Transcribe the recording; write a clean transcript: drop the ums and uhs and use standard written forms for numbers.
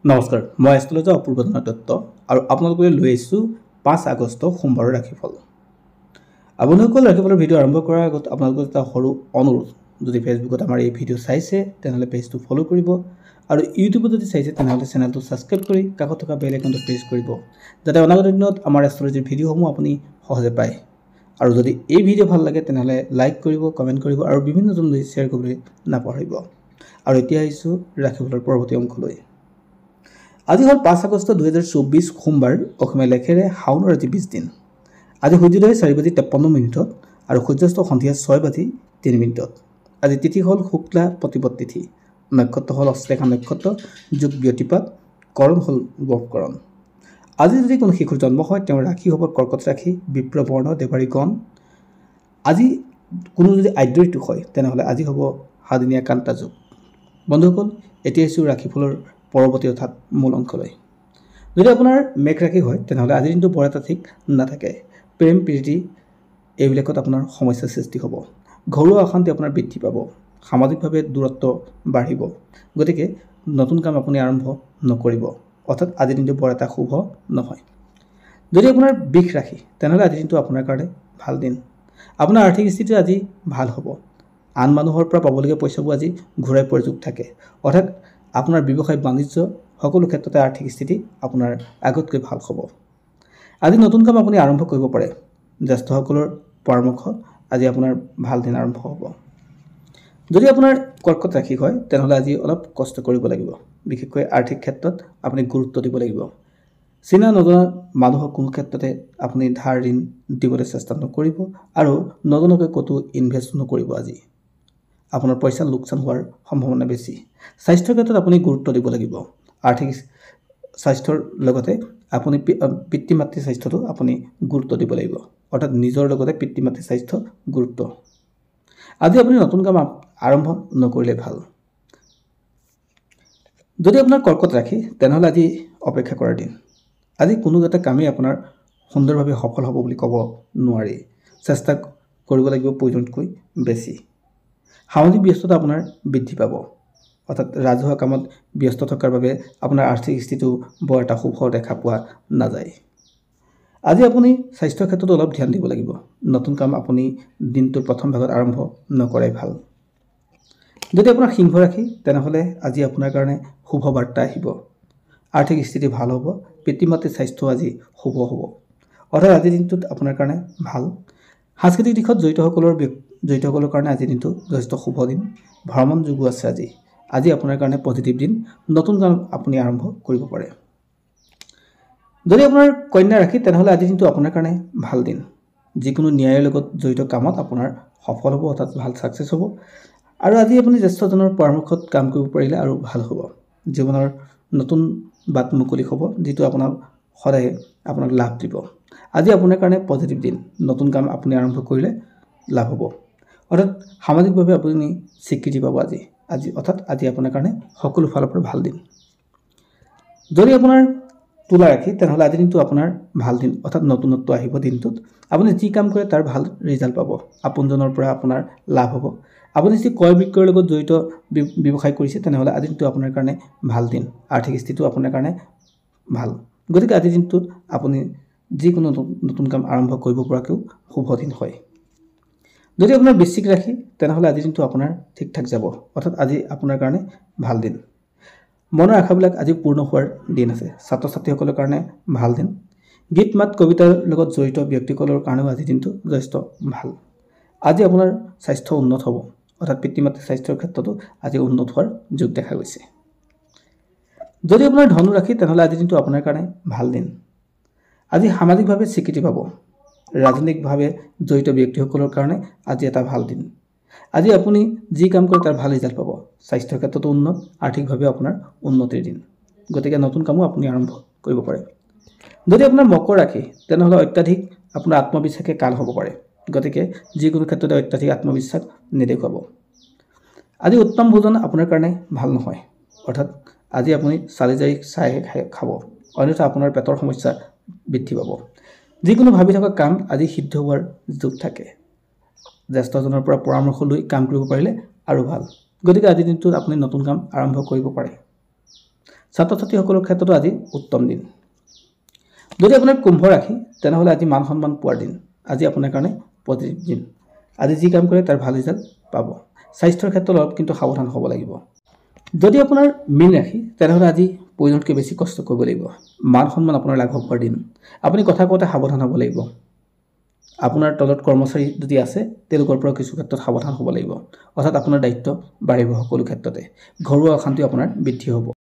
নমস্কাৰ মই এষ্ট্ৰলজাৰ অপূৰ্বধন দত্ত আৰু আপোনালোকলৈ লৈ আহিছোঁ 5 আগষ্ট সোমবাৰৰ ৰাশিফল। আপোনালোকৰ ৰাশিফলৰ ভিডিঅ' আৰম্ভ কৰাৰ আগত আপোনালোকৰ এটা সৰু অনুৰোধ, যদি ফেচবুকত আমাৰ এই ভিডিঅ' চাইছে তেনেহ'লে পেজটো ফ'লো কৰিব আৰু ইউটিউবত যদি চাইছে তেনেহ'লে চেনেলটো ছাবস্ক্ৰাইব কৰি কাষত থকা বেল আইকনটো প্ৰেছ কৰিব, যাতে অনাগত দিনত আমাৰ এষ্ট্ৰলজিৰ ভিডিঅ'সমূহ আপুনি সহজে পায়। আৰু যদি এই ভিডিঅ' ভাল লাগে তেনেহ'লে লাইক কৰিব, কমেণ্ট কৰিব আৰু বিভিন্নজনলৈ শ্বেয়াৰ কৰিবলৈ নাপাহৰিব। আৰু এতিয়া আহিছোঁ ৰাশিফলৰ পৰৱৰ্তী অংশলৈ। আজি হ'ল 5 আগষ্ট 2024 সোমবাৰ, অসমীয়া লেখেৰে শাওনৰ আজি 20 দিন। আজি সূৰ্যোদয় 4:53 আৰু সূৰ্যাস্ত সন্ধিয়া 6:03। আজি তিথি হ'ল শুক্লা প্ৰতিপদ তিথি, নক্ষত্ৰ হ'ল অশ্লেষা নক্ষত্ৰ, যোগ ব্যতিপাত, কৰণ হ'ল বৰ্ফকৰণ। আজি যদি কোনো শিশুৰ জন্ম হয় তেওঁৰ ৰাশি হ'ব কৰ্কট ৰাশি, বিপ্ৰবৰ্ণ দেৱাৰী গণ। আজি কোনো যদি আদ্য ঋতু হয় তেনেহ'লে আজি হ'ব সাদিনীয়া কান্তা যোগ। বন্ধুসকল, এতিয়া আহিছোঁ ৰাশিফলৰ পৰৱৰ্তী অৰ্থাৎ মূল অংশলৈ। যদি আপোনাৰ মেঘ ৰাশি হয় তেনেহ'লে আজিৰ দিনটো বৰ এটা ঠিক নাথাকে। প্ৰেম প্ৰীতি এইবিলাকত আপোনাৰ সমস্যাৰ সৃষ্টি হ'ব। ঘৰুৱা অশান্তি আপোনাৰ বৃদ্ধি পাব, সামাজিকভাৱে দূৰত্ব বাঢ়িব। গতিকে নতুন কাম আপুনি আৰম্ভ নকৰিব, অৰ্থাৎ আজিৰ দিনটো বৰ এটা শুভ নহয়। যদি আপোনাৰ বৃষ ৰাশি তেনেহ'লে আজিৰ দিনটো আপোনাৰ কাৰণে ভাল দিন। আপোনাৰ আৰ্থিক স্থিতি আজি ভাল হ'ব। আন মানুহৰ পৰা পাবলগীয়া পইচাবোৰ আজি ঘূৰাই পোৱাৰ যোগ থাকে, অৰ্থাৎ আপোনাৰ ব্যৱসায় বাণিজ্য সকলো ক্ষেত্ৰতে আৰ্থিক স্থিতি আপোনাৰ আগতকৈ ভাল হ'ব। আজি নতুন কাম আপুনি আৰম্ভ কৰিব পাৰে। জ্যেষ্ঠসকলৰ পৰামৰ্শ আজি আপোনাৰ ভাল দিন আৰম্ভ হ'ব। যদি আপোনাৰ কৰ্কট ৰাশি হয় তেনেহ'লে আজি অলপ কষ্ট কৰিব লাগিব, বিশেষকৈ আৰ্থিক ক্ষেত্ৰত আপুনি গুৰুত্ব দিব লাগিব। চিনা নজনা মানুহক কোনো ক্ষেত্ৰতে আপুনি ধাৰ ঋণ দিবলৈ চেষ্টা নকৰিব আৰু নজনাকৈ ক'তো ইনভেষ্ট নকৰিব। আজি আপোনাৰ পইচা লোকচান হোৱাৰ সম্ভাৱনা বেছি। স্বাস্থ্যৰ ক্ষেত্ৰত আপুনি গুৰুত্ব দিব লাগিব। আৰ্থিক স্বাস্থ্যৰ লগতে আপুনি পিতৃ মাতৃৰ স্বাস্থ্যটো আপুনি গুৰুত্ব দিব লাগিব, অৰ্থাৎ নিজৰ লগতে পিতৃ মাতৃৰ স্বাস্থ্য গুৰুত্ব। আজি আপুনি নতুন কাম আৰম্ভ নকৰিলে ভাল। যদি আপোনাৰ কৰ্কট ৰাশি তেনেহ'লে আজি অপেক্ষা কৰাৰ দিন। আজি কোনো এটা কামেই আপোনাৰ সুন্দৰভাৱে সফল হ'ব বুলি ক'ব নোৱাৰি। চেষ্টা কৰিব লাগিব প্ৰয়োজনতকৈ বেছি। সামাজিক ব্যস্ততা আপোনাৰ বৃদ্ধি পাব, অৰ্থাৎ ৰাজহুৱা কামত ব্যস্ত থকাৰ বাবে আপোনাৰ আৰ্থিক স্থিতিটো বৰ এটা শুভ দেখা পোৱা নাযায়। আজি আপুনি স্বাস্থ্যৰ ক্ষেত্ৰত অলপ ধ্যান দিব লাগিব। নতুন কাম আপুনি দিনটোৰ প্ৰথম ভাগত আৰম্ভ নকৰাই ভাল। যদি আপোনাৰ সিংহ ৰাশি তেনেহ'লে আজি আপোনাৰ কাৰণে শুভ বাৰ্তা আহিব। আৰ্থিক স্থিতি ভাল হ'ব, পিতৃ মাতৃৰ স্বাস্থ্য আজি শুভ হ'ব, অৰ্থাৎ আজিৰ দিনটোত আপোনাৰ কাৰণে ভাল। সাংস্কৃতিক দিশত জড়িতসকলৰ কাৰণে আজিৰ দিনটো যথেষ্ট শুভ দিন। ভ্ৰমণ যোগো আছে আজি। আজি আপোনাৰ কাৰণে পজিটিভ দিন, নতুন কাম আপুনি আৰম্ভ কৰিব পাৰে। যদি আপোনাৰ কন্যা ৰাশি তেনেহ'লে আজিৰ দিনটো আপোনাৰ কাৰণে ভাল দিন। যিকোনো ন্যায়ৰ লগত জড়িত কামত আপোনাৰ সফল হ'ব, অৰ্থাৎ ভাল ছাকচেছ হ'ব। আৰু আজি আপুনি জ্যেষ্ঠজনৰ পৰামৰ্শত কাম কৰিব পাৰিলে আৰু ভাল হ'ব। জীৱনৰ নতুন বাট মুকলি হ'ব, যিটো সদায় আপোনাক লাভ দিব। আজি আপোনাৰ কাৰণে পজিটিভ দিন, নতুন কাম আপুনি আৰম্ভ কৰিলে লাভ হ'ব, অৰ্থাৎ সামাজিকভাৱে আপুনি স্বীকৃতি পাব আজি অৰ্থাৎ আজি আপোনাৰ কাৰণে সকলো ফালৰ পৰা ভাল দিন। যদি আপোনাৰ তুলা ৰাশি তেনেহ'লে আজিৰ দিনটো আপোনাৰ ভাল দিন, অৰ্থাৎ নতুনত্ব আহিব দিনটোত। আপুনি যি কাম কৰে তাৰ ভাল ৰিজাল্ট পাব, আপোনজনৰ পৰা আপোনাৰ লাভ হ'ব। আপুনি যদি ক্ৰয় বিক্ৰয়ৰ লগত জড়িত ব্যৱসায় কৰিছে তেনেহ'লে আজিৰ দিনটো আপোনাৰ কাৰণে ভাল দিন। আৰ্থিক স্থিতিটো আপোনাৰ কাৰণে ভাল। গতিকে আজিৰ দিনটোত আপুনি যিকোনো নতুন কাম আৰম্ভ কৰিব পৰাকৈও শুভ দিন হয়। যদি আপোনাৰ বৃশ্চিক ৰাশি তেনেহ'লে আজিৰ দিনটো আপোনাৰ ঠিক ঠাক যাব, অৰ্থাৎ আজি আপোনাৰ কাৰণে ভাল দিন। মনৰ আশাবিলাক আজি পূৰ্ণ হোৱাৰ দিন আছে। ছাত্ৰ ছাত্ৰীসকলৰ কাৰণে ভাল দিন। গীত মাত কবিতাৰ লগত জড়িত ব্যক্তিসকলৰ কাৰণেও আজিৰ দিনটো যথেষ্ট ভাল। আজি আপোনাৰ স্বাস্থ্য উন্নত হ'ব, অৰ্থাৎ পিতৃ মাতৃৰ স্বাস্থ্যৰ ক্ষেত্ৰতো আজি উন্নত হোৱাৰ যোগ দেখা গৈছে। যদি আপোনাৰ ধনু ৰাশি তেনেহ'লে আজিৰ দিনটো আপোনাৰ কাৰণে ভাল দিন। আজি সামাজিকভাৱে স্বীকৃতি পাব। ৰাজনৈতিকভাৱে জড়িত ব্যক্তিসকলৰ কাৰণে আজি এটা ভাল দিন। আজি আপুনি যি কাম কৰে তাৰ ভাল ৰিজাল্ট পাব। স্বাস্থ্যৰ ক্ষেত্ৰতো উন্নত, আৰ্থিকভাৱেও আপোনাৰ উন্নতিৰ দিন। গতিকে নতুন কামো আপুনি আৰম্ভ কৰিব পাৰে। যদি আপোনাৰ মকৰ ৰাশি তেনেহ'লে অত্যাধিক আপোনাৰ আত্মবিশ্বাসে কাল হ'ব পাৰে। গতিকে যিকোনো ক্ষেত্ৰতে অত্যাধিক আত্মবিশ্বাস নেদেখুৱাব। আজি উত্তম ভোজন আপোনাৰ কাৰণে ভাল নহয়, অৰ্থাৎ আজি আপুনি চালি জাৰি চাই খাব, অন্যথা আপোনাৰ পেটৰ সমস্যা বৃদ্ধি পাব। যিকোনো ভাবি থকা কাম আজি সিদ্ধ হোৱাৰ যোগ থাকে। জ্যেষ্ঠজনৰ পৰা পৰামৰ্শ লৈ কাম কৰিব পাৰিলে আৰু ভাল। গতিকে আজিৰ দিনটোত আপুনি নতুন কাম আৰম্ভ কৰিব পাৰে। ছাত্ৰ ছাত্ৰীসকলৰ ক্ষেত্ৰতো আজি উত্তম দিন। যদি আপোনাৰ কুম্ভ ৰাশি তেনেহ'লে আজি মান সন্মান পোৱাৰ দিন। আজি আপোনাৰ কাৰণে পজিটিভ দিন। আজি যি কাম কৰে তাৰ ভাল ৰিজাল্ট পাব। স্বাস্থ্যৰ ক্ষেত্ৰত অলপ কিন্তু সাৱধান হ'ব লাগিব। যদি আপোনাৰ মীন ৰাশি তেনেহ'লে আজি প্ৰয়োজনতকৈ বেছি কষ্ট কৰিব লাগিব। মান সন্মান আপোনাৰ লাঘৱ হোৱাৰ দিন। আপুনি কথা কওঁতে সাৱধান হ'ব লাগিব। আপোনাৰ তলত কৰ্মচাৰী যদি আছে তেওঁলোকৰ পৰা কিছু ক্ষেত্ৰত সাৱধান হ'ব লাগিব। অৰ্থাৎ আপোনাৰ দায়িত্ব বাঢ়িব সকলো ক্ষেত্ৰতে। ঘৰুৱা অশান্তি আপোনাৰ বৃদ্ধি হ'ব।